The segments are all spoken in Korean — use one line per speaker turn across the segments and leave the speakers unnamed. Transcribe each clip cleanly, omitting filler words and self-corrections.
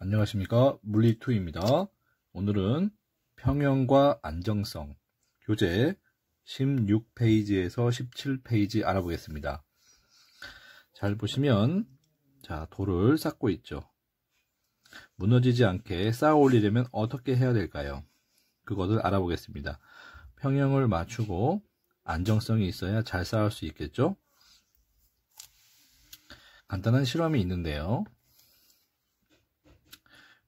안녕하십니까, 물리2입니다. 오늘은 평형과 안정성 교재 16페이지에서 17페이지 알아보겠습니다. 잘 보시면 돌을 쌓고 있죠. 무너지지 않게 쌓아 올리려면 어떻게 해야 될까요? 그것을 알아보겠습니다. 평형을 맞추고 안정성이 있어야 잘 쌓을 수 있겠죠? 간단한 실험이 있는데요.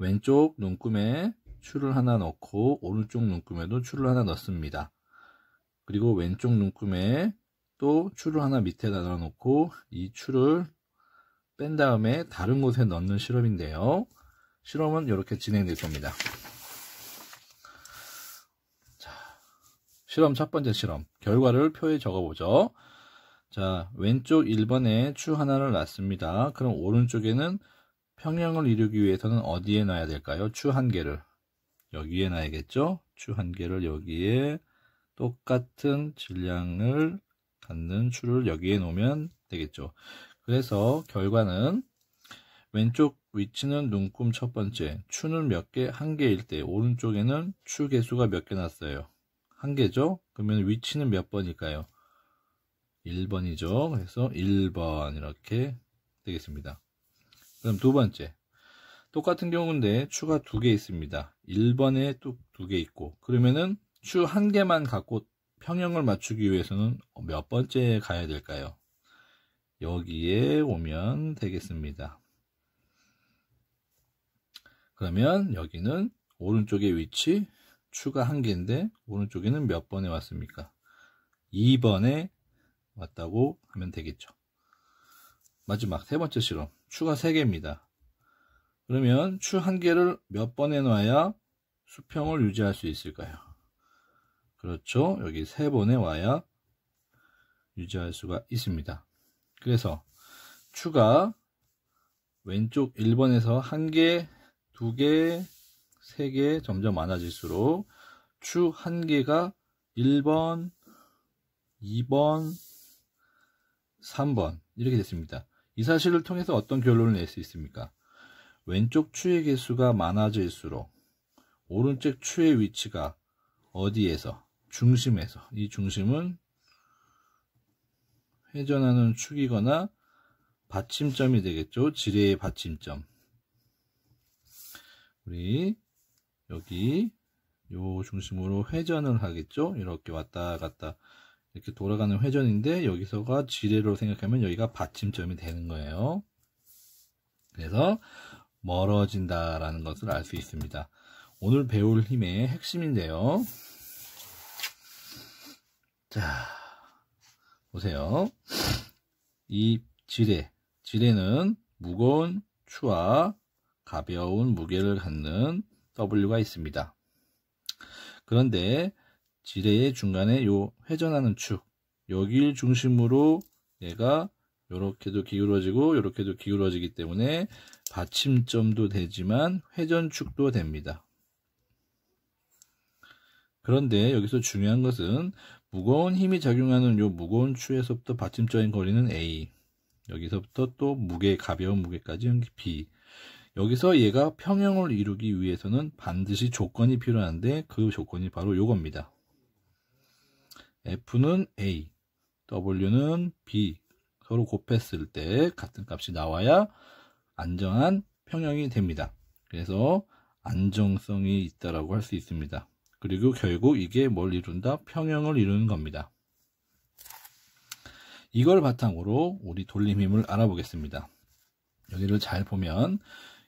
왼쪽 눈금에 줄을 하나 넣고 오른쪽 눈금에도 줄을 하나 넣습니다. 그리고 왼쪽 눈금에 또 줄을 하나 밑에다 넣어놓고 이 줄을 뺀 다음에 다른 곳에 넣는 실험인데요. 실험은 이렇게 진행될 겁니다. 실험 첫 번째 실험, 결과를 표에 적어보죠. 왼쪽 1번에 추 하나를 놨습니다. 그럼 오른쪽에는 평형을 이루기 위해서는 어디에 놔야 될까요? 추 한 개를 여기에 놔야겠죠? 추 한 개를 여기에 똑같은 질량을 갖는 추를 여기에 놓으면 되겠죠. 그래서 결과는 왼쪽 위치는 눈금 첫 번째, 추는 몇 개? 한 개일 때 오른쪽에는 추 개수가 몇 개 났어요? 한 개죠? 그러면 위치는 몇 번일까요? 1번이죠. 그래서 1번 이렇게 되겠습니다. 그럼 두 번째, 똑같은 경우인데 추가 두 개 있습니다. 1번에 또 두 개 있고, 그러면은 추 한 개만 갖고 평형을 맞추기 위해서는 몇 번째에 가야 될까요? 여기에 오면 되겠습니다. 그러면 여기는 오른쪽의 위치, 추가 한 개인데 오른쪽에는 몇 번에 왔습니까? 2번에 왔다고 하면 되겠죠. 마지막 세 번째 실험, 추가 3개입니다. 그러면 추 한 개를 몇 번에 놔야 수평을 유지할 수 있을까요? 그렇죠. 여기 3번에 와야 유지할 수가 있습니다. 그래서 추가 왼쪽 1번에서 1개, 2개, 3개 점점 많아질수록 추 한 개가 1번, 2번, 3번 이렇게 됐습니다. 이 사실을 통해서 어떤 결론을 낼 수 있습니까? 왼쪽 추의 개수가 많아질수록 오른쪽 추의 위치가 어디에서? 중심에서. 이 중심은 회전하는 축이거나 받침점이 되겠죠. 지뢰의 받침점. 우리 여기 요 중심으로 회전을 하겠죠. 이렇게 왔다 갔다 이렇게 돌아가는 회전인데 여기서가 지뢰로 생각하면 여기가 받침점이 되는 거예요. 그래서 멀어진다라는 것을 알 수 있습니다. 오늘 배울 힘의 핵심인데요. 보세요. 이 지뢰는 무거운 추와 가벼운 무게를 갖는 W가 있습니다. 그런데 지뢰의 중간에 요 회전하는 축, 여기를 중심으로 얘가 요렇게도 기울어지고 요렇게도 기울어지기 때문에 받침점도 되지만 회전축도 됩니다. 그런데 여기서 중요한 것은 무거운 힘이 작용하는 요 무거운 추에서부터 받침점인 거리는 A, 여기서부터 또 가벼운 무게까지 B. 여기서 얘가 평형을 이루기 위해서는 반드시 조건이 필요한데 그 조건이 바로 요겁니다. F는 A, W는 B 서로 곱했을 때 같은 값이 나와야 안정한 평형이 됩니다. 그래서 안정성이 있다라고 할 수 있습니다. 그리고 결국 이게 뭘 이룬다? 평형을 이루는 겁니다. 이걸 바탕으로 우리 돌림힘을 알아보겠습니다. 여기를 잘 보면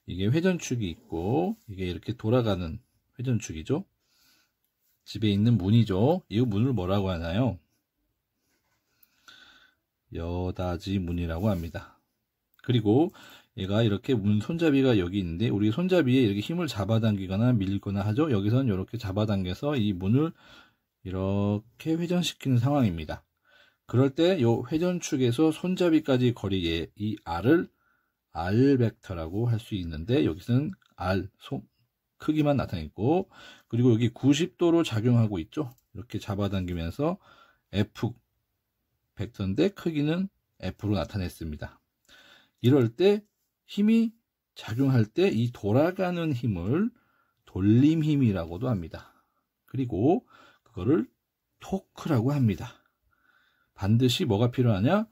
이게 회전축이 있고 이게 이렇게 돌아가는 회전축이죠. 집에 있는 문이죠. 이 문을 뭐라고 하나요? 여닫이 문이라고 합니다. 그리고 얘가 이렇게 문 손잡이가 여기 있는데 우리 손잡이에 이렇게 힘을 잡아당기거나 밀거나 하죠. 여기서는 이렇게 잡아당겨서 이 문을 이렇게 회전시키는 상황입니다. 그럴 때 이 회전축에서 손잡이까지 거리에 이 R을 R 벡터라고 할 수 있는데 여기서는 R 크기만 나타냈고, 그리고 여기 90도로 작용하고 있죠. 이렇게 잡아당기면서 F 벡터인데 크기는 F로 나타냈습니다. 이럴 때 힘이 작용할 때 이 돌아가는 힘을 돌림힘이라고도 합니다. 그리고 그거를 토크라고 합니다. 반드시 뭐가 필요하냐?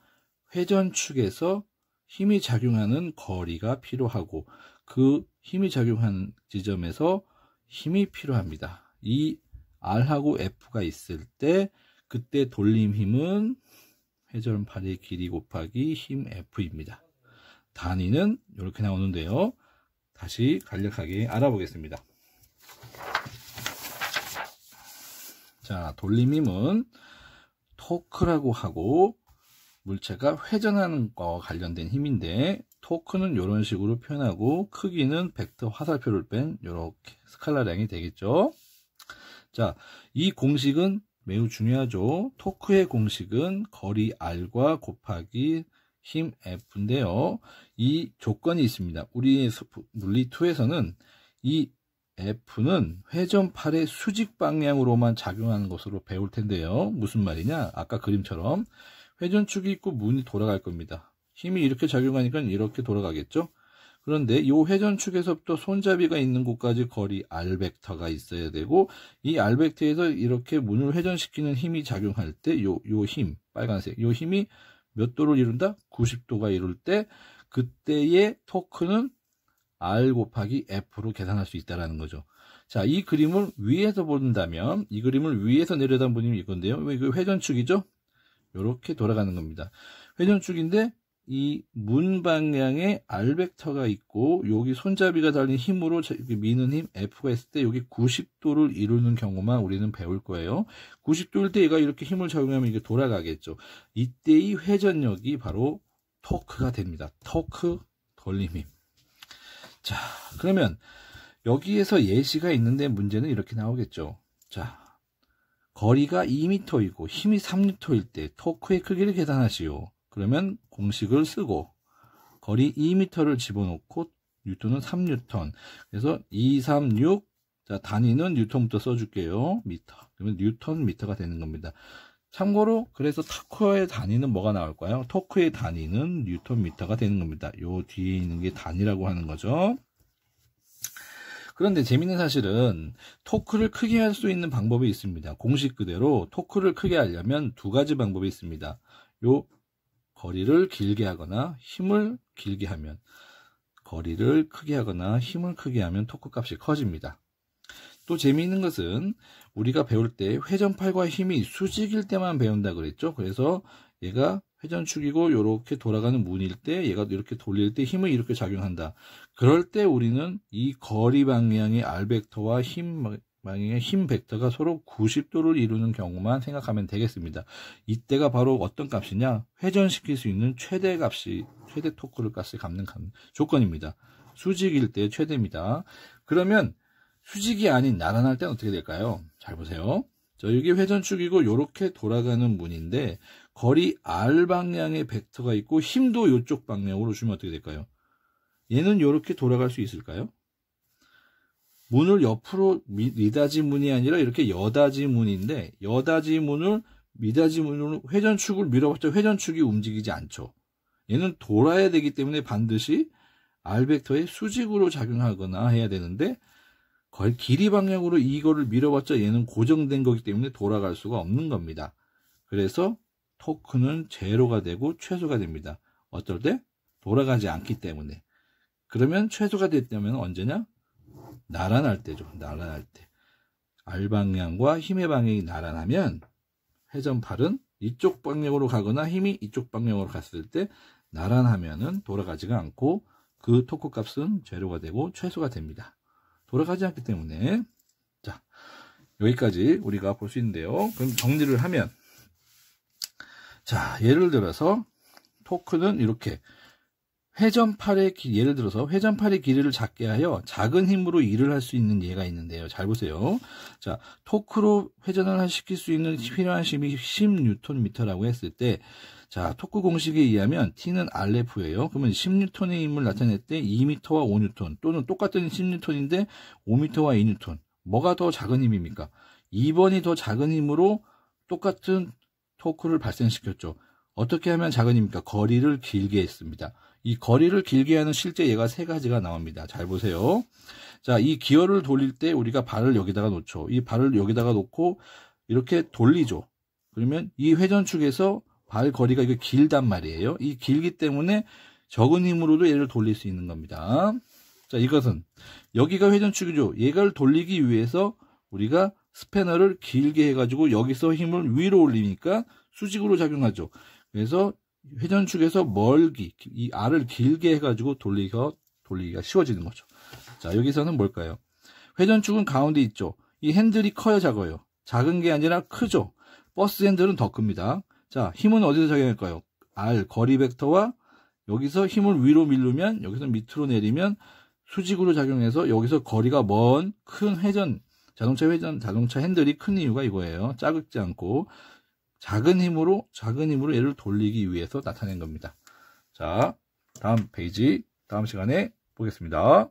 회전축에서 힘이 작용하는 거리가 필요하고 그 힘이 작용한 지점에서 힘이 필요합니다. 이 R하고 F가 있을 때 그때 돌림 힘은 회전팔의 길이 곱하기 힘 F입니다. 단위는 이렇게 나오는데요. 다시 간략하게 알아보겠습니다. 자, 돌림 힘은 토크라고 하고 물체가 회전하는 거 관련된 힘인데 토크는 이런 식으로 표현하고 크기는 벡터 화살표를 뺀 이렇게 스칼라량이 되겠죠. 자, 이 공식은 매우 중요하죠. 토크의 공식은 거리 R과 곱하기 힘 F인데요. 이 조건이 있습니다. 우리 물리2에서는 이 F는 회전팔의 수직 방향으로만 작용하는 것으로 배울 텐데요. 무슨 말이냐? 아까 그림처럼 회전축이 있고 문이 돌아갈 겁니다. 힘이 이렇게 작용하니까 이렇게 돌아가겠죠? 그런데 이 회전축에서부터 손잡이가 있는 곳까지 거리 R 벡터가 있어야 되고 이 R 벡터에서 이렇게 문을 회전시키는 힘이 작용할 때 요 힘, 빨간색, 요 힘이 몇 도를 이룬다? 90도가 이룰 때 그때의 토크는 R 곱하기 F로 계산할 수 있다는 거죠. 자, 이 그림을 위에서 본다면 이 그림을 위에서 내려다보면 이건데요. 이거 회전축이죠? 이렇게 돌아가는 겁니다. 회전축인데 이 문 방향에 R 벡터가 있고 여기 손잡이가 달린 힘으로 미는 힘 F가 있을 때 여기 90도를 이루는 경우만 우리는 배울 거예요. 90도일 때 얘가 이렇게 힘을 적용하면 이게 돌아가겠죠. 이때의 회전력이 바로 토크가 됩니다. 토크 돌림 힘. 자, 그러면 여기에서 예시가 있는데 문제는 이렇게 나오겠죠. 자, 거리가 2m이고 힘이 3N일 때 토크의 크기를 계산하시오. 그러면 공식을 쓰고 거리 2m를 집어넣고 뉴턴은 3N. 그래서 236, 자, 단위는 뉴턴부터 써줄게요. 미터. 그러면 뉴턴 미터가 되는 겁니다. 참고로 그래서 토크의 단위는 뭐가 나올까요? 토크의 단위는 뉴턴 미터가 되는 겁니다. 요 뒤에 있는 게 단위라고 하는 거죠. 그런데 재밌는 사실은 토크를 크게 할 수 있는 방법이 있습니다. 공식 그대로 토크를 크게 하려면 두 가지 방법이 있습니다. 요 거리를 길게 하거나 힘을 길게 하면, 거리를 크게 하거나 힘을 크게 하면 토크 값이 커집니다. 또 재미있는 것은 우리가 배울 때 회전팔과 힘이 수직일 때만 배운다 그랬죠. 그래서 얘가 회전축이고 이렇게 돌아가는 문일 때 얘가 이렇게 돌릴 때 힘을 이렇게 작용한다. 그럴 때 우리는 이 거리 방향의 R 벡터와 힘 방향의 힘 벡터가 서로 90도를 이루는 경우만 생각하면 되겠습니다. 이때가 바로 어떤 값이냐? 회전시킬 수 있는 최대 토크를 값을 갚는 조건입니다. 수직일 때 최대입니다. 그러면 수직이 아닌 나란할 때는 어떻게 될까요? 잘 보세요. 자, 여기 회전축이고 이렇게 돌아가는 문인데 거리 R 방향의 벡터가 있고 힘도 이쪽 방향으로 주면 어떻게 될까요? 얘는 이렇게 돌아갈 수 있을까요? 문을 옆으로 미닫이 문이 아니라 이렇게 여닫이 문인데 여닫이 문을 미닫이 문으로 회전축을 밀어봤자 회전축이 움직이지 않죠. 얘는 돌아야 되기 때문에 반드시 R 벡터의 수직으로 작용하거나 해야 되는데 거의 길이 방향으로 이거를 밀어봤자 얘는 고정된 거기 때문에 돌아갈 수가 없는 겁니다. 그래서 토크는 제로가 되고 최소가 됩니다. 어떨 때? 돌아가지 않기 때문에. 그러면 최소가 됐다면 언제냐? 나란할 때죠. 나란할 때. R 방향과 힘의 방향이 나란하면 회전팔은 이쪽 방향으로 가거나 힘이 이쪽 방향으로 갔을 때 나란하면은 돌아가지가 않고 그 토크 값은 제로가 되고 최소가 됩니다. 돌아가지 않기 때문에. 자, 여기까지 우리가 볼 수 있는데요. 그럼 정리를 하면, 자, 예를 들어서 토크는 이렇게 예를 들어서 회전팔의 길이를 작게 하여 작은 힘으로 일을 할 수 있는 예가 있는데요. 잘 보세요. 자, 토크로 회전을 시킬 수 있는 필요한 힘이 10Nm라고 했을 때, 자, 토크 공식에 의하면 T는 RF예요. 그러면 10N의 힘을 나타낼 때 2m와 5N 또는 똑같은 10N인데 5m와 2N. 뭐가 더 작은 힘입니까? 2번이 더 작은 힘으로 똑같은 토크를 발생시켰죠. 어떻게 하면 작은 힘입니까? 거리를 길게 했습니다. 이 거리를 길게 하는 실제 예가 세 가지가 나옵니다. 잘 보세요. 자, 이 기어를 돌릴 때 우리가 발을 여기다가 놓죠. 이 발을 여기다가 놓고 이렇게 돌리죠. 그러면 이 회전축에서 발 거리가 이게 길단 말이에요. 이 길기 때문에 적은 힘으로도 얘를 돌릴 수 있는 겁니다. 자, 이것은 여기가 회전축이죠. 얘를 돌리기 위해서 우리가 스패너를 길게 해가지고 여기서 힘을 위로 올리니까 수직으로 작용하죠. 그래서 회전축에서 멀기, 이 R을 길게 해가지고 돌리기가 쉬워지는 거죠. 자, 여기서는 뭘까요? 회전축은 가운데 있죠. 이 핸들이 커요, 작아요? 작은 게 아니라 크죠. 버스 핸들은 더 큽니다. 자, 힘은 어디서 작용할까요? R, 거리 벡터와 여기서 힘을 위로 밀르면 여기서 밑으로 내리면 수직으로 작용해서 여기서 거리가 먼 큰 자동차 핸들이 큰 이유가 이거예요. 짜깁지 않고 작은 힘으로 얘를 돌리기 위해서 나타낸 겁니다. 자, 다음 페이지, 다음 시간에 보겠습니다.